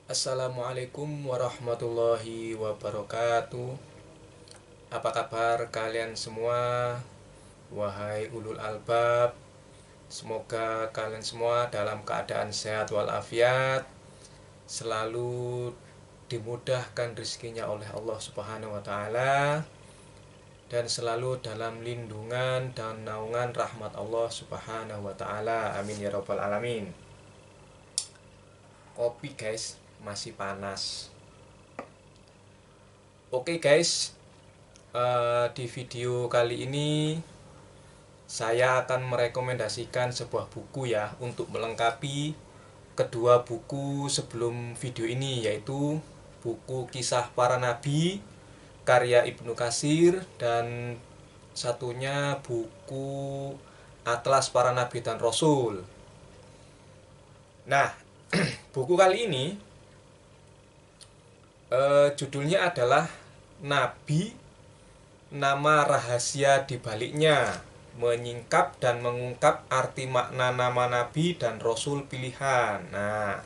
Assalamualaikum warahmatullahi wabarakatuh. Apa kabar kalian semua? Wahai ulul albab, semoga kalian semua dalam keadaan sehat walafiat, selalu dimudahkan rezekinya oleh Allah Subhanahu wa taala, dan selalu dalam lindungan dan naungan rahmat Allah Subhanahu wa taala. Amin ya rabbal alamin. Kopi guys, masih panas. Oke guys, di video kali ini saya akan merekomendasikan sebuah buku ya untuk melengkapi kedua buku sebelum video ini, yaitu buku Kisah Para Nabi karya Ibnu Katsir dan satunya buku Atlas Para Nabi dan Rasul. Nah, buku kali ini judulnya adalah Nabi, nama rahasia di baliknya, menyingkap dan mengungkap arti makna nama Nabi dan Rasul pilihan. Nah,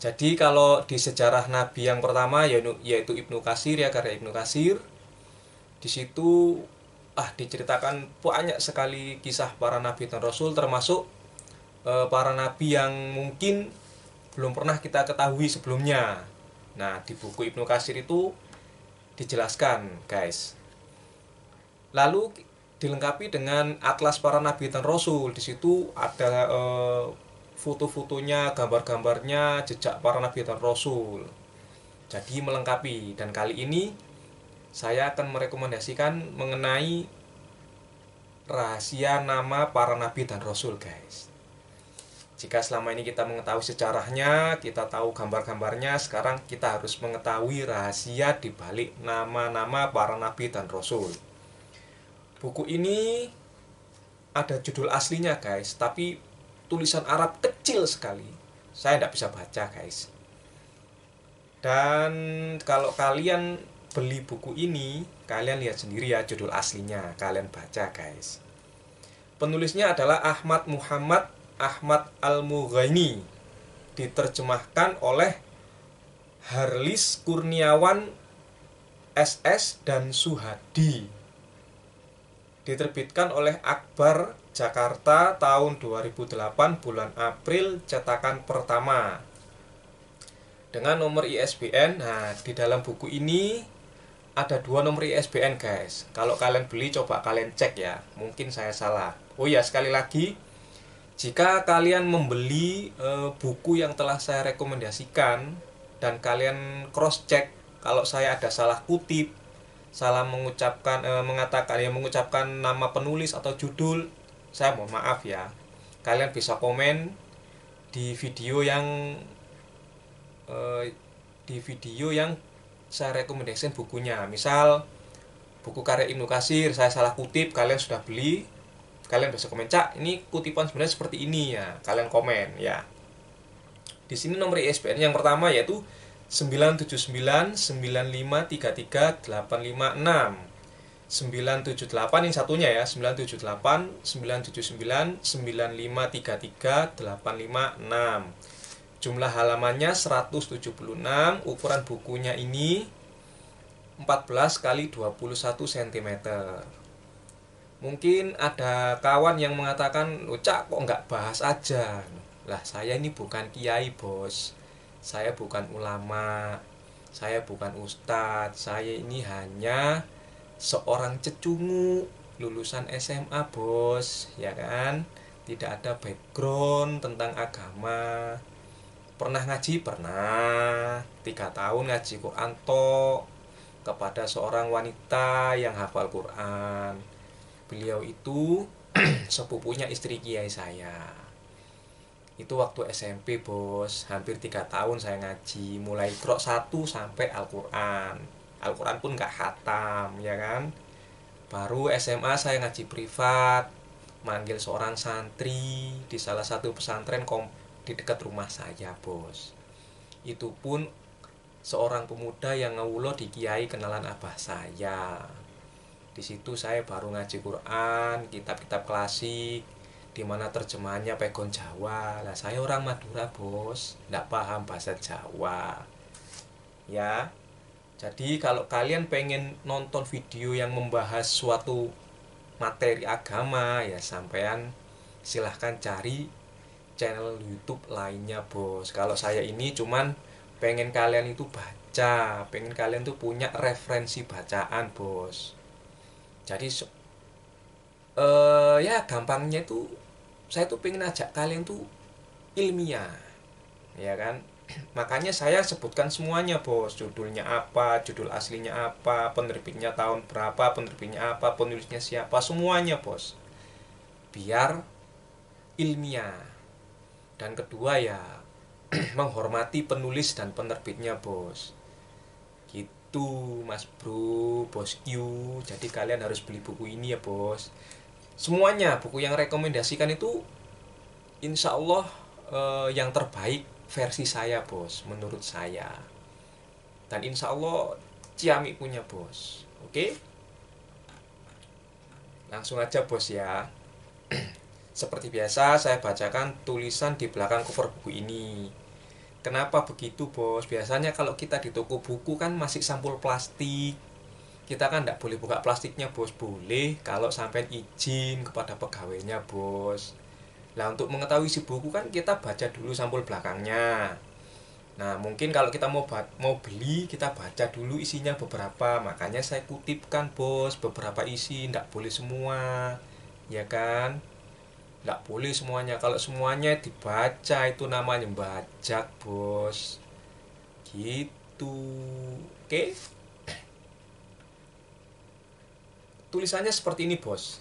jadi kalau di sejarah Nabi yang pertama yaitu Ibnu Katsir ya, karya Ibnu Katsir, di situ diceritakan banyak sekali kisah para nabi dan rasul, termasuk para nabi yang mungkin belum pernah kita ketahui sebelumnya. Nah, di buku Ibnu Katsir itu dijelaskan, guys. Lalu dilengkapi dengan atlas para nabi dan rasul. Di situ ada foto-fotonya, gambar-gambarnya, jejak para nabi dan rasul. Jadi melengkapi. Dan kali ini saya akan merekomendasikan mengenai rahasia nama para nabi dan rasul, guys. Jika selama ini kita mengetahui sejarahnya, kita tahu gambar-gambarnya, sekarang kita harus mengetahui rahasia di balik nama-nama para nabi dan rasul. Buku ini ada judul aslinya, guys, tapi tulisan Arab kecil sekali. Saya tidak bisa baca, guys. Dan kalau kalian beli buku ini, kalian lihat sendiri ya judul aslinya, kalian baca, guys. Penulisnya adalah Ahmad Muhammad Ahmad Al-Mughaini, diterjemahkan oleh Harlis Kurniawan SS dan Suhadi, diterbitkan oleh Akbar Jakarta tahun 2008 bulan April, cetakan pertama, dengan nomor ISBN. Nah, di dalam buku ini ada 2 nomor ISBN, guys. Kalau kalian beli, coba kalian cek ya, mungkin saya salah. Oh ya, sekali lagi, jika kalian membeli buku yang telah saya rekomendasikan dan kalian cross check kalau saya ada salah kutip, salah mengucapkan nama penulis atau judul, saya mohon maaf ya. Kalian bisa komen di video yang saya rekomendasikan bukunya. Misal buku karya Ibnu Katsir saya salah kutip, kalian sudah beli, kalian bisa komen, "Cak, ini kutipan sebenarnya seperti ini ya." Kalian komen ya. Di sini nomor ISBN yang pertama yaitu 97995338556. 978 ini satunya ya, 978 979 95338556. Jumlah halamannya 176, ukuran bukunya ini 14 kali 21 cm. Mungkin ada kawan yang mengatakan, "Loh, Cak, kok nggak bahas aja?" Lah, saya ini bukan kiai, bos. Saya bukan ulama. Saya bukan ustadz. Saya ini hanya seorang cecungu lulusan SMA, bos. Ya kan? Tidak ada background tentang agama. Pernah ngaji? Pernah. 3 tahun ngaji Quran tok kepada seorang wanita yang hafal Quran. Beliau itu sepupunya istri kiai saya. Itu waktu SMP, bos. Hampir 3 tahun saya ngaji, mulai Iqra 1 sampai Al-Quran. Al-Quran pun gak khatam, ya kan. Baru SMA saya ngaji privat, manggil seorang santri di salah satu pesantren di dekat rumah saya, bos. Itu pun seorang pemuda yang ngawulo di kiai kenalan abah saya. Di situ saya baru ngaji Quran, kitab-kitab klasik. dimana terjemahannya pegon Jawa. Lah saya orang Madura bos, nggak paham bahasa Jawa ya. Jadi kalau kalian pengen nonton video yang membahas suatu materi agama ya, sampean silahkan cari channel YouTube lainnya bos. Kalau saya ini cuman pengen kalian itu baca, pengen kalian tuh punya referensi bacaan bos. Jadi ya gampangnya itu saya tuh pengen ajak kalian tuh ilmiah ya kan. Makanya saya sebutkan semuanya bos, judulnya apa, judul aslinya apa, penerbitnya tahun berapa, penerbitnya apa, penulisnya siapa, semuanya bos, biar ilmiah. Dan kedua ya menghormati penulis dan penerbitnya bos, gitu mas bro, bos Q. Jadi kalian harus beli buku ini ya bos. Semuanya buku yang rekomendasikan itu insya Allah yang terbaik versi saya bos, menurut saya. Dan insya Allah Ciamik punya bos. Oke, langsung aja bos ya. Seperti biasa saya bacakan tulisan di belakang cover buku ini. Kenapa begitu bos? Biasanya kalau kita di toko buku kan masih sampul plastik, kita kan tidak boleh buka plastiknya bos. Boleh kalau sampai izin kepada pegawainya bos. Nah untuk mengetahui isi buku kan kita baca dulu sampul belakangnya. Nah mungkin kalau kita mau beli, kita baca dulu isinya beberapa. Makanya saya kutipkan bos beberapa isi, tidak boleh semua ya kan. Tidak boleh semuanya. Kalau semuanya dibaca itu namanya bajak bos, gitu. Oke, tulisannya seperti ini bos.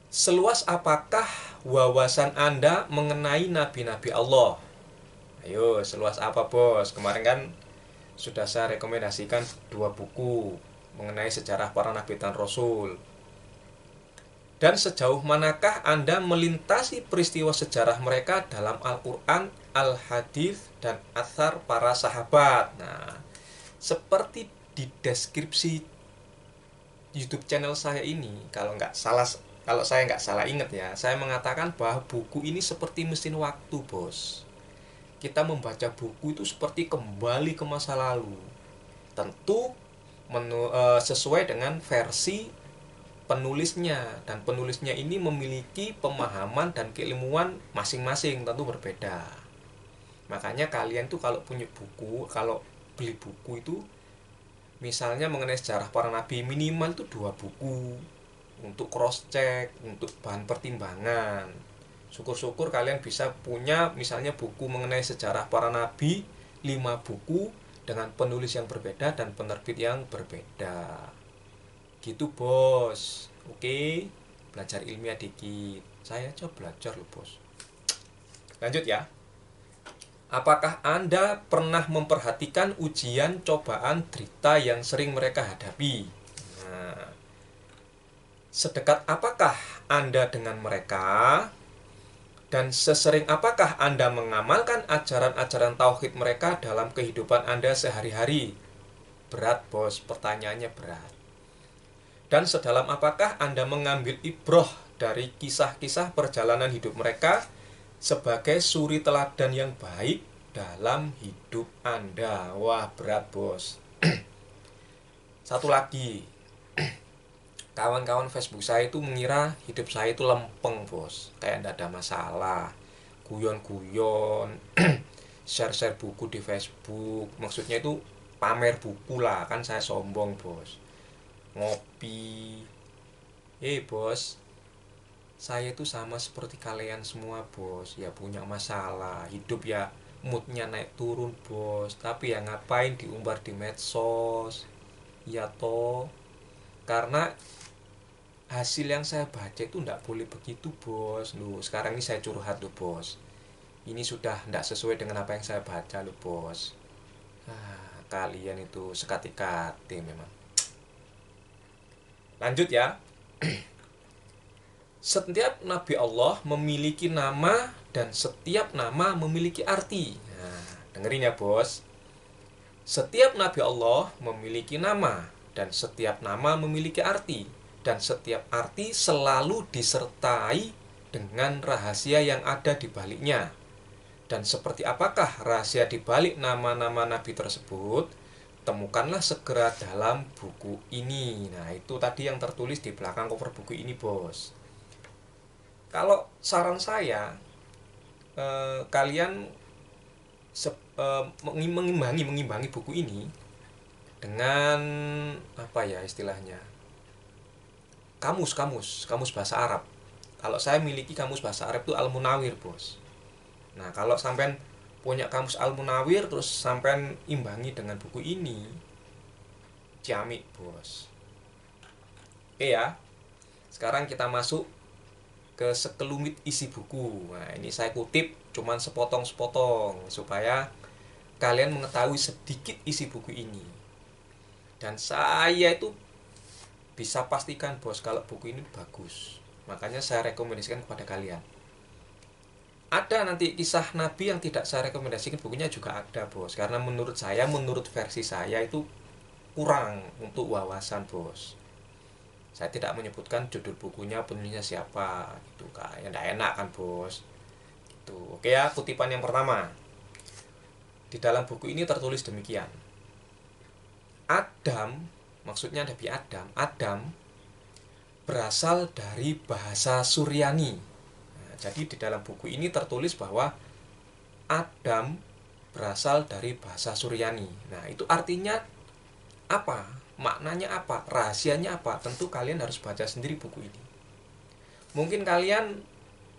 Seluas apakah wawasan Anda mengenai nabi-nabi Allah? Ayo, seluas apa bos? Kemarin kan sudah saya rekomendasikan 2 buku mengenai sejarah para nabi dan rasul. Dan sejauh manakah Anda melintasi peristiwa sejarah mereka dalam Al-Quran, Al-Hadis, dan Athar para sahabat? Nah, seperti di deskripsi YouTube channel saya ini, kalau saya nggak salah ingat ya, saya mengatakan bahwa buku ini seperti mesin waktu bos. Kita membaca buku itu seperti kembali ke masa lalu. Tentu sesuai dengan versi penulisnya, dan penulisnya ini memiliki pemahaman dan keilmuan masing-masing, tentu berbeda. Makanya kalian tuh kalau punya buku, kalau beli buku itu misalnya mengenai sejarah para nabi, minimal itu 2 buku untuk cross check, untuk bahan pertimbangan. Syukur-syukur kalian bisa punya misalnya buku mengenai sejarah para nabi 5 buku dengan penulis yang berbeda dan penerbit yang berbeda, gitu bos. Oke, belajar ilmiah dikit, saya coba belajar loh bos. Lanjut ya. Apakah Anda pernah memperhatikan ujian, cobaan, derita yang sering mereka hadapi? Nah, sedekat apakah Anda dengan mereka? Dan sesering apakah Anda mengamalkan ajaran-ajaran tauhid mereka dalam kehidupan Anda sehari-hari? Berat bos, pertanyaannya berat. Dan sedalam apakah Anda mengambil ibroh dari kisah-kisah perjalanan hidup mereka sebagai suri teladan yang baik dalam hidup Anda? Wah, berat bos. Satu lagi, kawan-kawan Facebook saya itu mengira hidup saya itu lempeng bos, kayak tidak ada masalah, guyon-guyon, share-share buku di Facebook, maksudnya itu pamer buku lah, kan saya sombong bos, ngopi. Bos, saya itu sama seperti kalian semua bos, ya punya masalah hidup, ya moodnya naik turun bos, tapi ya ngapain diumbar di medsos ya toh. Karena hasil yang saya baca itu ndak boleh begitu bos. Loh, sekarang ini saya curhat loh bos, ini sudah ndak sesuai dengan apa yang saya baca loh bos. Kalian itu sekati-kati memang. Lanjut ya. Setiap nabi Allah memiliki nama dan setiap nama memiliki arti. Nah, dengerin ya bos. Setiap nabi Allah memiliki nama dan setiap nama memiliki arti, dan setiap arti selalu disertai dengan rahasia yang ada di baliknya. Dan seperti apakah rahasia di balik nama-nama nabi tersebut? Temukanlah segera dalam buku ini. Nah, itu tadi yang tertulis di belakang cover buku ini, Bos. Kalau saran saya, kalian mengimbangi buku ini dengan apa ya istilahnya, kamus bahasa Arab. Kalau saya miliki kamus bahasa Arab itu Al-Munawir, Bos. Nah, kalau sampean punya kamus Al-Munawir terus sampean imbangi dengan buku ini, ciamik, Bos. Oke ya. Sekarang kita masuk ke sekelumit isi buku. Nah, ini saya kutip cuman sepotong-sepotong supaya kalian mengetahui sedikit isi buku ini. Dan saya itu bisa pastikan, Bos, kalau buku ini bagus. Makanya saya rekomendasikan kepada kalian. Ada nanti kisah Nabi yang tidak saya rekomendasikan, bukunya juga ada, Bos. Karena menurut versi saya itu kurang untuk wawasan, Bos. Saya tidak menyebutkan judul bukunya, penulisnya siapa, gitu kan. Ya enggak enak kan, Bos. Gitu. Oke ya, kutipan yang pertama. Di dalam buku ini tertulis demikian. Adam, maksudnya Nabi Adam, berasal dari bahasa Suryani. Nah, jadi di dalam buku ini tertulis bahwa Adam berasal dari bahasa Suryani. Nah, itu artinya apa? Maknanya apa? Rahasianya apa? Tentu kalian harus baca sendiri buku ini. Mungkin kalian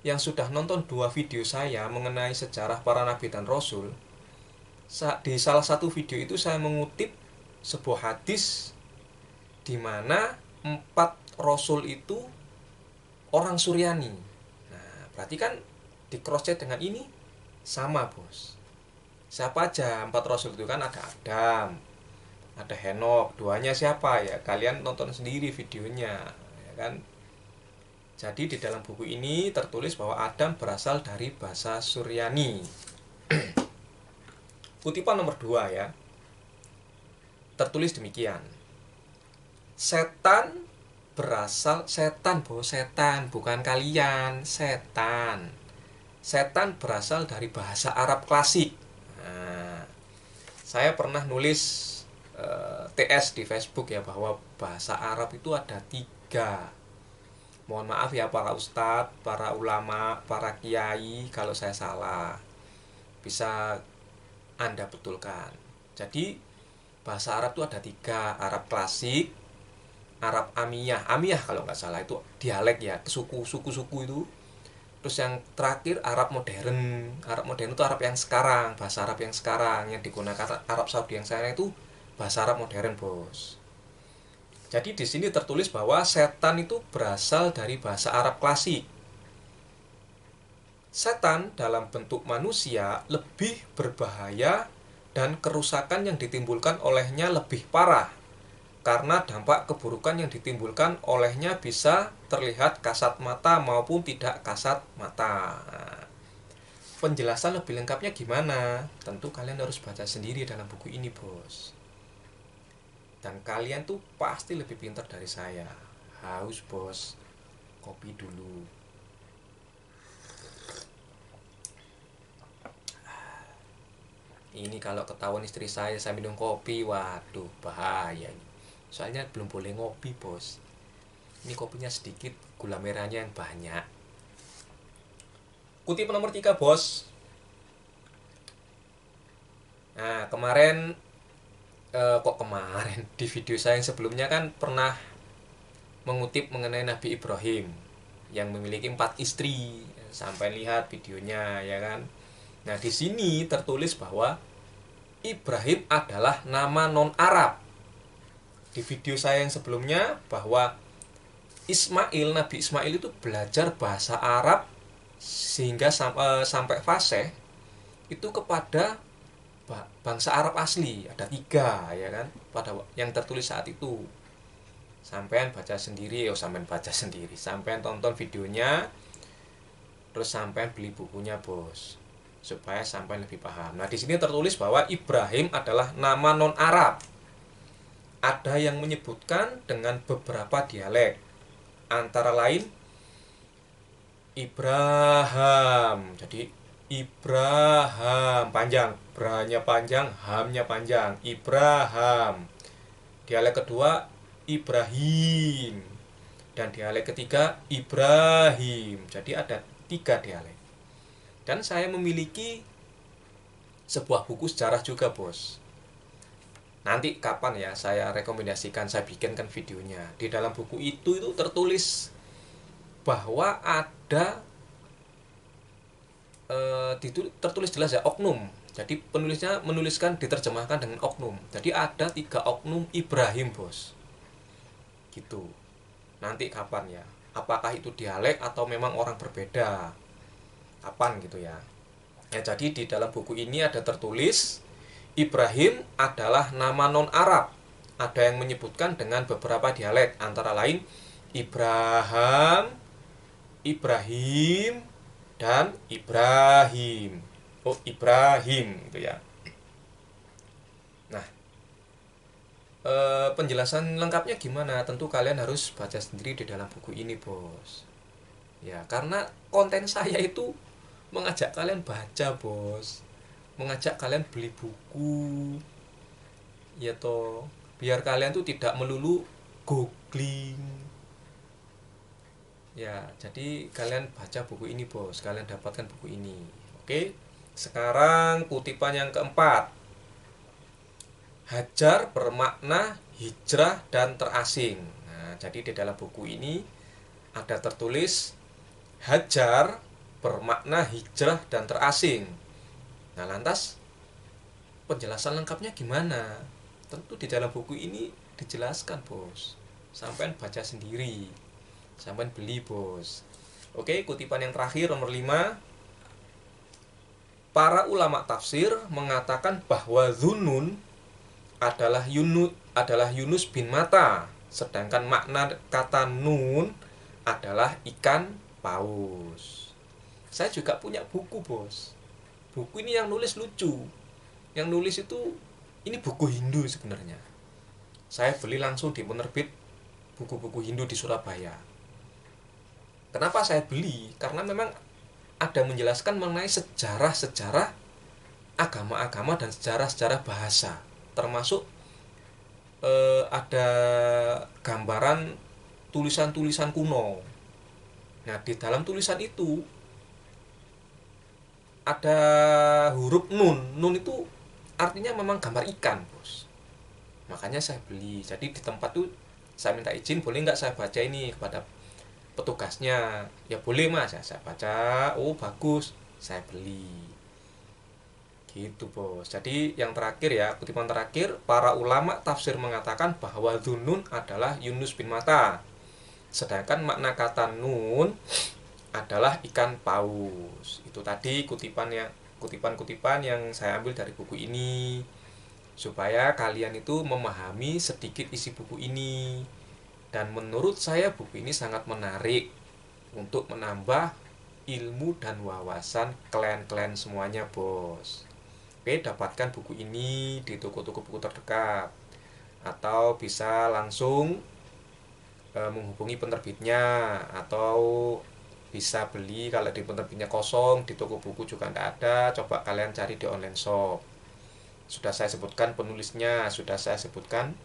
yang sudah nonton 2 video saya mengenai sejarah para nabi dan rasul, di salah satu video itu saya mengutip sebuah hadis di mana 4 rasul itu orang Suryani. Nah, berarti kan di cross check dengan ini sama, Bos. Siapa aja 4 rasul itu kan? Ada Adam, ada Henok. Duanya siapa ya? Kalian nonton sendiri videonya, ya kan? Jadi di dalam buku ini tertulis bahwa Adam berasal dari bahasa Suryani. Kutipan nomor 2 ya. Tertulis demikian. Setan, Bos, setan, bukan kalian, setan. Setan berasal dari bahasa Arab klasik. Nah, saya pernah nulis TS di Facebook ya, bahwa bahasa Arab itu ada 3. Mohon maaf ya para ustadz, para ulama, para kiai kalau saya salah. Bisa Anda betulkan. Jadi bahasa Arab itu ada 3, Arab klasik, Arab Amiyah kalau nggak salah itu dialek ya, suku-suku itu. Terus yang terakhir Arab modern. Arab modern itu Arab yang sekarang, bahasa Arab yang sekarang yang digunakan Arab Saudi yang sekarang itu bahasa Arab modern, Bos. Jadi di sini tertulis bahwa setan itu berasal dari bahasa Arab klasik. Setan dalam bentuk manusia lebih berbahaya dan kerusakan yang ditimbulkan olehnya lebih parah, karena dampak keburukan yang ditimbulkan olehnya bisa terlihat kasat mata maupun tidak kasat mata. Nah, penjelasan lebih lengkapnya gimana? Tentu kalian harus baca sendiri dalam buku ini, Bos. Dan kalian tuh pasti lebih pintar dari saya. Haus, Bos. Kopi dulu. Ini kalau ketahuan istri saya minum kopi, waduh, bahaya ini. Soalnya belum boleh ngopi, Bos. Ini kopinya sedikit, gula merahnya yang banyak. Kutipan nomor 3, Bos. Nah, kemarin di video saya yang sebelumnya kan pernah mengutip mengenai Nabi Ibrahim yang memiliki 4 istri. Sampai lihat videonya ya kan. Nah, di sini tertulis bahwa Ibrahim adalah nama non-Arab. Di video saya yang sebelumnya bahwa Nabi Ismail itu belajar bahasa Arab sehingga sampai fasih itu kepada bangsa Arab asli. Ada 3 ya kan, pada yang tertulis saat itu. Sampean baca sendiri, sampean tonton videonya, terus sampean beli bukunya, Bos, supaya sampean lebih paham. Nah, di sini tertulis bahwa Ibrahim adalah nama non-Arab. Ada yang menyebutkan dengan beberapa dialek, antara lain Ibrahim. Jadi Ibrahim panjang, branya panjang, hamnya panjang. Ibrahim. Dialek kedua Ibrahim. Dan dialek ketiga Ibrahim. Jadi ada 3 dialek. Dan saya memiliki sebuah buku sejarah juga, Bos. Nanti kapan ya saya rekomendasikan, saya bikinkan videonya. Di dalam buku itu tertulis bahwa ada tertulis jelas ya, oknum. Jadi penulisnya menuliskan, diterjemahkan dengan oknum. Jadi ada 3 oknum Ibrahim, Bos. Gitu. Nanti kapan ya? Apakah itu dialek atau memang orang berbeda? Kapan gitu ya? Ya, jadi di dalam buku ini ada tertulis Ibrahim adalah nama non-Arab. Ada yang menyebutkan dengan beberapa dialek, antara lain Ibrahim, Ibrahim, dan Ibrahim. Oh, Ibrahim gitu ya. Nah, penjelasan lengkapnya gimana? Tentu kalian harus baca sendiri di dalam buku ini, Bos. Ya, karena konten saya itu mengajak kalian baca, Bos. Mengajak kalian beli buku. Ya toh, biar kalian tuh tidak melulu googling. Ya, jadi kalian baca buku ini, Bos. Kalian dapatkan buku ini. Oke. Sekarang kutipan yang keempat. Hajar bermakna hijrah dan terasing. Nah, jadi di dalam buku ini ada tertulis Hajar bermakna hijrah dan terasing. Nah, lantas penjelasan lengkapnya gimana? Tentu di dalam buku ini dijelaskan, Bos. Sampai baca sendiri. Sampai beli, Bos. Oke, kutipan yang terakhir nomor 5. Para ulama tafsir mengatakan bahwa Dzunun adalah Yunus bin Matta, sedangkan makna kata nun adalah ikan paus. Saya juga punya buku, Bos. Buku ini yang nulis lucu. Yang nulis itu ini buku Hindu sebenarnya. Saya beli langsung di penerbit buku-buku Hindu di Surabaya. Kenapa saya beli? Karena memang ada menjelaskan mengenai sejarah-sejarah agama-agama dan sejarah-sejarah bahasa. Termasuk ada gambaran tulisan-tulisan kuno. Nah, di dalam tulisan itu ada huruf nun. Nun itu artinya memang gambar ikan, Bos. Makanya saya beli. Jadi di tempat tuh saya minta izin, boleh nggak saya baca ini kepada petugasnya. Ya boleh, Mas. Ya, saya baca, oh bagus, saya beli. Gitu, Bos. Jadi yang terakhir ya, kutipan terakhir, para ulama tafsir mengatakan bahwa Dzunun adalah Yunus bin Matta. Sedangkan makna kata nun adalah ikan paus. Itu tadi kutipan-kutipan yang saya ambil dari buku ini, supaya kalian itu memahami sedikit isi buku ini. Dan menurut saya buku ini sangat menarik untuk menambah ilmu dan wawasan kalian semuanya, Bos. Oke, dapatkan buku ini di toko-toko buku terdekat, atau bisa langsung menghubungi penerbitnya, atau bisa beli kalau di penerbitnya kosong, di toko buku juga tidak ada, coba kalian cari di online shop. Sudah saya sebutkan penulisnya, sudah saya sebutkan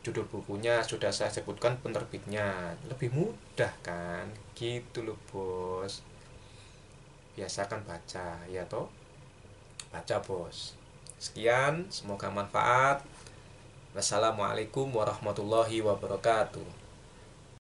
judul bukunya, sudah saya sebutkan penerbitnya. Lebih mudah kan? Gitu loh, Bos. Biasakan baca, ya toh? Baca, Bos. Sekian, semoga manfaat. Wassalamualaikum warahmatullahi wabarakatuh.